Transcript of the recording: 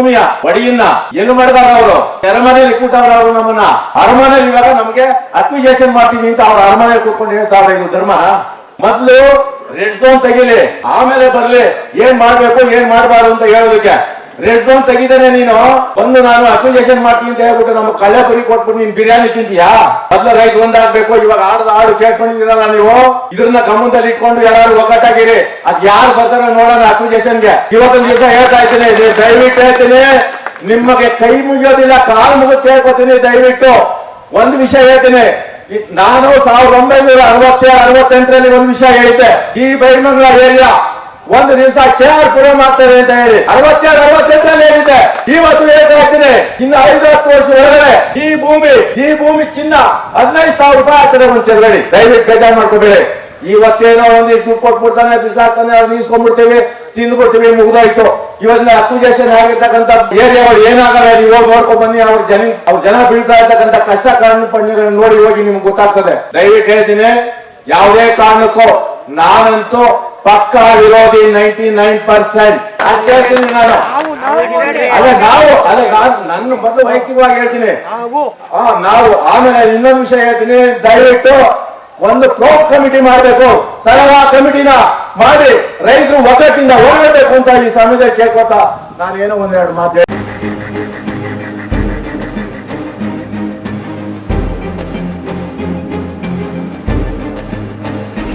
ಭೂಮಿಯ ಒಡೆಯನ್ನ ಎಲ್ಲಿ ಮಾಡಿದಾರ ಅವರು ಸೆರೆಮನೆಯಲ್ಲಿ ಕೂಟವ್ರ ಅವರು ನಮ್ಮನ್ನ ಅರಮನೆಯಲ್ಲಿ ಇವಾಗ ನಮ್ಗೆ ಅಕ್ವಿಜೇಷನ್ ಮಾಡ್ತೀವಿ ಅಂತ ಅವ್ರ ಅರಮನೆ ಕೂತ್ಕೊಂಡು ಹೇಳ್ತಾವ್ರೆ. ಇದು ಧರ್ಮ? ಮೊದ್ಲು ರೆಡ್ ಝೋನ್ ತೆಗಿಲಿ, ಆಮೇಲೆ ಬರ್ಲಿ ಏನ್ ಮಾಡ್ಬೇಕು ಏನ್ ಮಾಡ್ಬಾರ್ದು ಅಂತ ಹೇಳೋದಕ್ಕೆ. ರೆಡ್ ಝೋನ್ ತೆಗಿದೇನೆ ನೀನು ಬಂದು ನಾನು ಅಕ್ವಿಜೇಷನ್ ಮಾಡ್ತೀನಿ ಅಂತ ಹೇಳ್ಬಿಟ್ಟು ನಮ್ಗೆ ಕಳ್ಳೆ ಕುರಿ ಕೊಟ್ಬಿಟ್ಟು ನೀನ್ ಬಿರಿಯಾನಿ ತಿಂತೀಯಾ? ಮೊದ್ಲು ರೈತ ಒಂದಾಗ್ಬೇಕು. ಇವಾಗ ಆಡು ಕೇಳ್ಕೊಂಡಿದ್ದೀರಲ್ಲ ನೀವು, ಇದನ್ನ ಗಮನದಲ್ಲಿ ಇಟ್ಕೊಂಡು ಯಾರು ಒಗ್ಗಟ್ಟಾಗಿರಿ. ಅದ್ ಯಾರು ಬರ್ತಾರ ನೋಡೋಣ ಅಕ್ವಿಜೇಷನ್ಗೆ. ಇವತ್ತೊಂದು ದಿವಸ ಹೇಳ್ತಾ ಇದ್ದೀನಿ, ದಯವಿಟ್ಟು ಹೇಳ್ತೀನಿ, ನಿಮಗೆ ಕೈ ಮುಗಿಯೋದಿಲ್ಲ, ಕಾಲು ಮುಗಿದು ಕೇಳ್ಕೊತೀನಿ. ದಯವಿಟ್ಟು ಒಂದು ವಿಷಯ ಹೇಳ್ತೀನಿ, ನಾನು 1967-68ರಲ್ಲಿ ಒಂದು ವಿಷಯ ಹೇಳಿದ್ದೆ. ಈ ಬೈಮಂಗ್ಲ ಏರಿಯಾ ಒಂದು ದಿವಸ KR ಪುರ ಮಾಡ್ತಾರೆ ಅಂತ ಹೇಳಿ 67-68ರಲ್ಲಿ ಹೇಳಿದ್ದೆ. ಇವತ್ತು ಹೇಳ್ತಾ ಇದ್ದೀನಿ, ಇನ್ನು 5-10 ವರ್ಷ ಒಳಗಡೆ ಈ ಭೂಮಿ ಚಿನ್ನ 15,000 ರೂಪಾಯಿ ಆಗ್ತದೆ ಒಂದು ಚದರಡಿ. ದಯವಿಟ್ಟು ಬೇಜಾರು ಮಾಡ್ಕೋಬೇಡಿ. ಇವತ್ತೇನೋ ಒಂದಿಷ್ಟು ದುಡ್ಡು ಕೊಟ್ಬಿಡ್ತಾನೆ, ಬಿಸಾಕ್ತಾನೆ, ಅವ್ರು ನೀಸ್ಕೊಂಡ್ಬಿಡ್ತೀವಿ, ತಿಂದ್ಬಿಡ್ತೀವಿ, ಮುಗ್ದೋಯ್ತು. ಇವತ್ತಿನ ಅಕ್ವಿಜೇಷನ್ ಆಗಿರ್ತಕ್ಕಂಥ ಏರಿಯಾಗಳು ಏನಾಗಲ್ಲ, ನೀವು ಹೋಗಿ ನೋಡ್ಕೊಂಡ್ ಬನ್ನಿ. ಅವ್ರ ಜನ ಬೀಳ್ತಾ ಇರ್ತಕ್ಕಂಥ ಕಷ್ಟ ಕಾರಣ ನೋಡಿ ಹೋಗಿ ನಿಮ್ಗೆ ಗೊತ್ತಾಗ್ತದೆ. ದಯವಿಟ್ಟು ಹೇಳ್ತೀನಿ, ಯಾವುದೇ ಕಾರಣಕ್ಕೂ ನಾನಂತೂ ಪಕ್ಕ ವಿರೋಧಿ 99%. ಅಷ್ಟೇ ಹೇಳ್ತೀನಿ ನಾನು. ನನ್ನ ಮೊದಲು ವೈಯಕ್ತಿಕವಾಗಿ ಹೇಳ್ತೀನಿ ನಾವು. ಆಮೇಲೆ ಇನ್ನೊಂದು ವಿಷಯ ಹೇಳ್ತೀನಿ, ದಯವಿಟ್ಟು ಒಂದು ಪ್ರೋ ಕಮಿಟಿ ಮಾಡಬೇಕು, ಸಲಹಾ ಕಮಿಟಿನ ಮಾಡಿ ರೈತರು ಒಗ್ಗಟ್ಟಿಂದ ಹೋಗಬೇಕು ಅಂತ ಈ ಸಮಯದಲ್ಲಿ ಕೇಳ್ಕೊತಾ ನಾನೇನೋ ಒಂದೆರಡು ಮಾತು